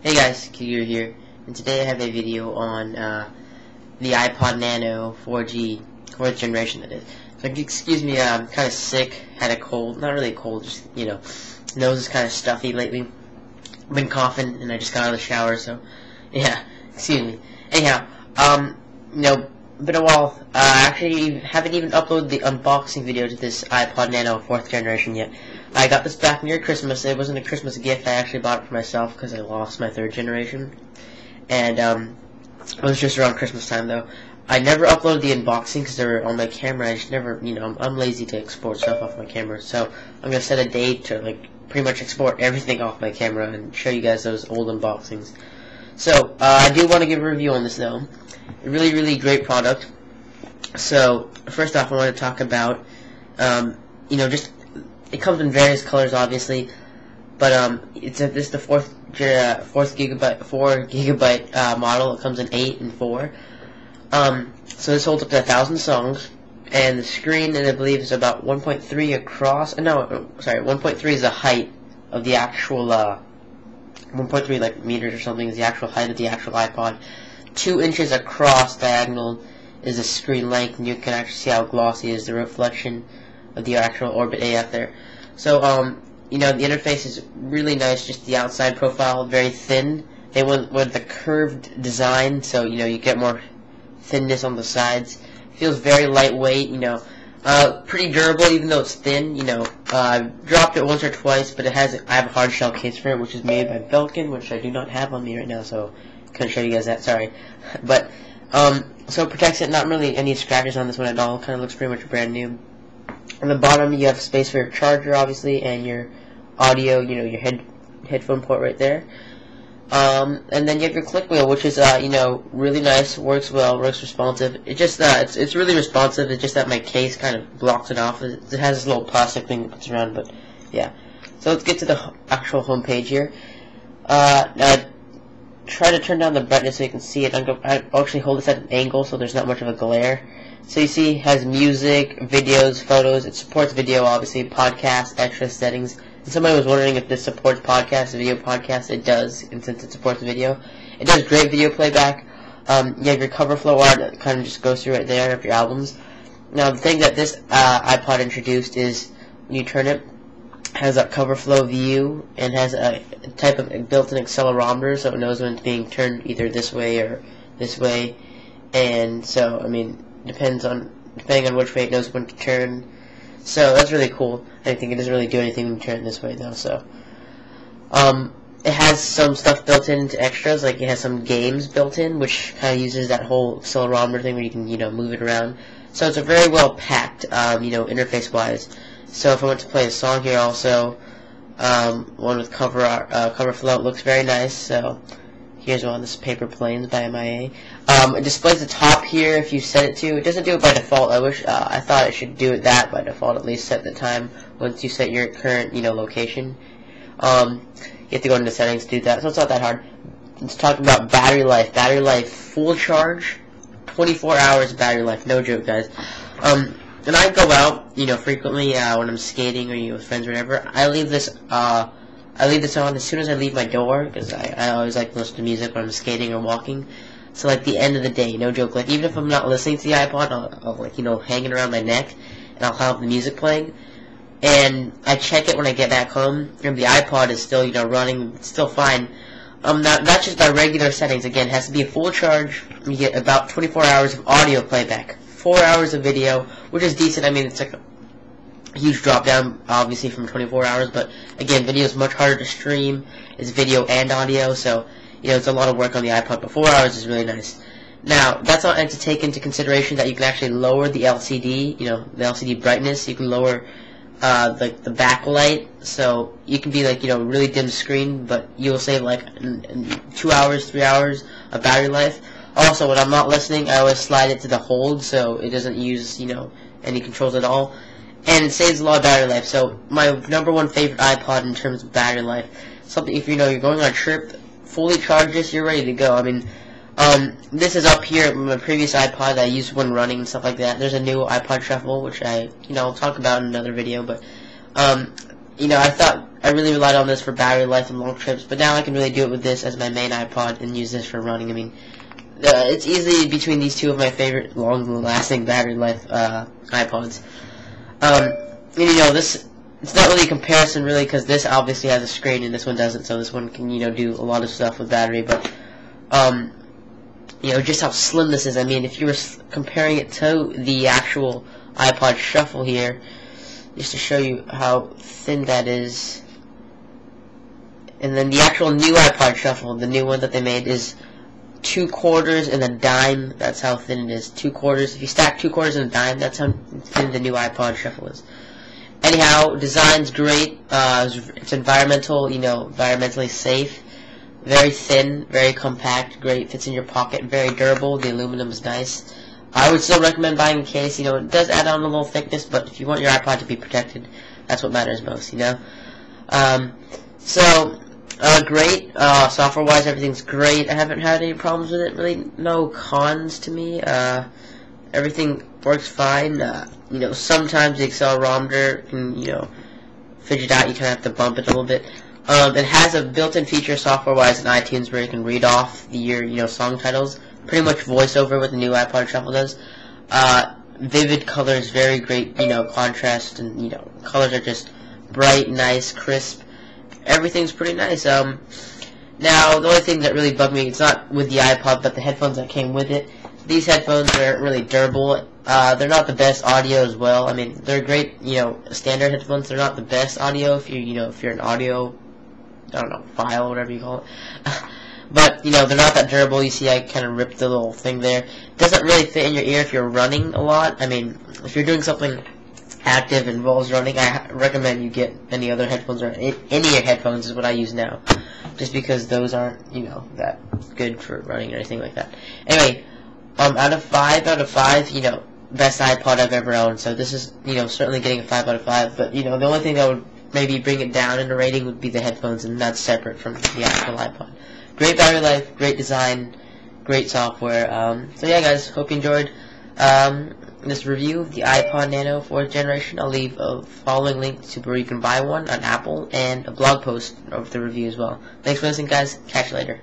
Hey guys, Kiger here, and today I have a video on the iPod Nano 4G, 4th generation that is. So excuse me, I'm kind of sick, had a cold, not really a cold, just, nose is kind of stuffy lately. I've been coughing, and I just got out of the shower, so, yeah, excuse me. Anyhow, been a while. I actually haven't even uploaded the unboxing video to this iPod Nano 4th generation yet. I got this back near Christmas. It wasn't a Christmas gift. I actually bought it for myself because I lost my 3rd generation. And it was just around Christmas time, though. I never uploaded the unboxing because they were on my camera. I just never, I'm lazy to export stuff off my camera. So I'm going to set a date to, pretty much export everything off my camera and show you guys those old unboxings. So, I do want to give a review on this, though. A really, really great product. So, first off, I want to talk about, it comes in various colors, obviously, but this is the 4 gigabyte model. It comes in 8 and 4. So this holds up to 1,000 songs, and the screen, and I believe, is about 1.3 across. No, sorry, 1.3 is the height of the actual 1.3 meters or something is the actual height of the actual iPod. 2 inches across diagonal is the screen length, and you can actually see how glossy is the reflection of the actual Orbit AF there. So, the interface is really nice, just the outside profile, very thin. They went with the curved design, so, you get more thinness on the sides. Feels very lightweight, pretty durable, even though it's thin, I've dropped it once or twice, but I have a hard shell case for it, which is made by Belkin, which I do not have on me right now, so couldn't show you guys that, sorry. But, so it protects it, not really any scratches on this one at all, kind of looks pretty much brand new. On the bottom, you have space for your charger, obviously, and your audio, your headphone port right there. And then you have your click wheel, which is, really nice, works well, works responsive. It just, it's really responsive. It's just that my case kind of blocks it off. It has this little plastic thing that puts around, but yeah. So let's get to the actual home page here. Now, try to turn down the brightness so you can see it. I actually hold this at an angle so there's not much of a glare. So you see, it has music, videos, photos. It supports video, obviously, podcasts, extra settings. And somebody was wondering if this supports podcasts, video podcasts. It does, and since it supports video. It does great video playback. You have your Coverflow art that kind of just goes through right there of your albums. Now, the thing that this iPod introduced is, when you turn it, has a Coverflow view, and has a type of built-in accelerometer, so it knows when it's being turned either this way or this way. And so, depending on which way it knows when to turn. So that's really cool. I think it doesn't really do anything when you turn it this way, though. So, it has some stuff built into extras, like it has some games built in, which kind of uses that whole accelerometer thing where you can, move it around. So it's a very well packed, interface-wise. So if I want to play a song here, also, one with Coverflow, it looks very nice. So here's one. This is Paper Planes by MIA. It displays the top here if you set it to. It doesn't do it by default. I thought it should do it that by default. At least set the time once you set your current, location. You have to go into settings to do that. So it's not that hard. Let's talk about battery life. Battery life, full charge, 24 hours battery life. No joke, guys. And I go out, frequently when I'm skating or with friends or whatever. I leave this on as soon as I leave my door, because I always like to listen to music when I'm skating or walking. So, the end of the day, no joke. Even if I'm not listening to the iPod, I'll hanging around my neck, and I'll have the music playing. And I check it when I get back home, and the iPod is still, running, it's still fine. Not just by regular settings. Again, it has to be a full charge. You get about 24 hours of audio playback, 4 hours of video, which is decent. It's like a huge drop down, obviously, from 24 hours, but again, video is much harder to stream. It's video and audio, so it's a lot of work on the iPod, but 4 hours is really nice. Now, that's not to take into consideration that you can actually lower the LCD, the LCD brightness. You can lower the backlight, so you can be really dim screen, but you'll save 2 hours, 3 hours of battery life. Also, when I'm not listening, I always slide it to the hold, so it doesn't use any controls at all. And it saves a lot of battery life. So my #1 favorite iPod in terms of battery life. Something, if you're going on a trip, fully charge this, you're ready to go. This is up here, my previous iPod that I used when running and stuff like that. There's a new iPod Shuffle, which I'll talk about in another video, but I thought I really relied on this for battery life and long trips, but now I can really do it with this as my main iPod and use this for running. I mean, it's easily between these two of my favorite long-lasting battery life iPods. And this, it's not really a comparison really, because this obviously has a screen and this one doesn't, so this one can, do a lot of stuff with battery, but, just how slim this is. I mean, if you were comparing it to the actual iPod Shuffle here, just to show you how thin that is, and then the actual new iPod Shuffle, the new one that they made, is 2 quarters and a dime. That's how thin it is. 2 quarters. If you stack 2 quarters and a dime, that's how thin the new iPod Shuffle is. Anyhow, design's great. It's environmentally safe. Very thin, very compact, great. Fits in your pocket. Very durable. The aluminum is nice. I would still recommend buying a case. It does add on a little thickness, but if you want your iPod to be protected, that's what matters most. Great. Software-wise, everything's great. I haven't had any problems with it. Really, no cons to me. Everything works fine. Sometimes the accelerometer can, fidget out. You kind of have to bump it a little bit. It has a built-in feature software-wise in iTunes where you can read off your song titles. Pretty much voiceover what the new iPod Shuffle does. Vivid colors, very great, contrast, and, colors are just bright, nice, crisp. Everything's pretty nice. Now, the only thing that really bugged me, it's not with the iPod, but the headphones that came with it. These headphones are really durable. They're not the best audio as well. I mean, they're great, standard headphones. They're not the best audio if you're an audio, file, whatever you call it. But, they're not that durable. You see, I kind of ripped the little thing there. It doesn't really fit in your ear if you're running a lot. I mean, if you're doing something active involves running, I recommend you get any other headphones, or any headphones is what I use now. Just because those aren't, that good for running or anything like that. Anyway, out of 5, best iPod I've ever owned. So this is, certainly getting a 5 out of 5. But, the only thing that would maybe bring it down in the rating would be the headphones, and that's separate from the actual iPod. Great battery life, great design, great software. So yeah, guys, hope you enjoyed this review of the iPod Nano 4th generation. I'll leave a following link to where you can buy one on Apple, and a blog post of the review as well. Thanks for listening, guys. Catch you later.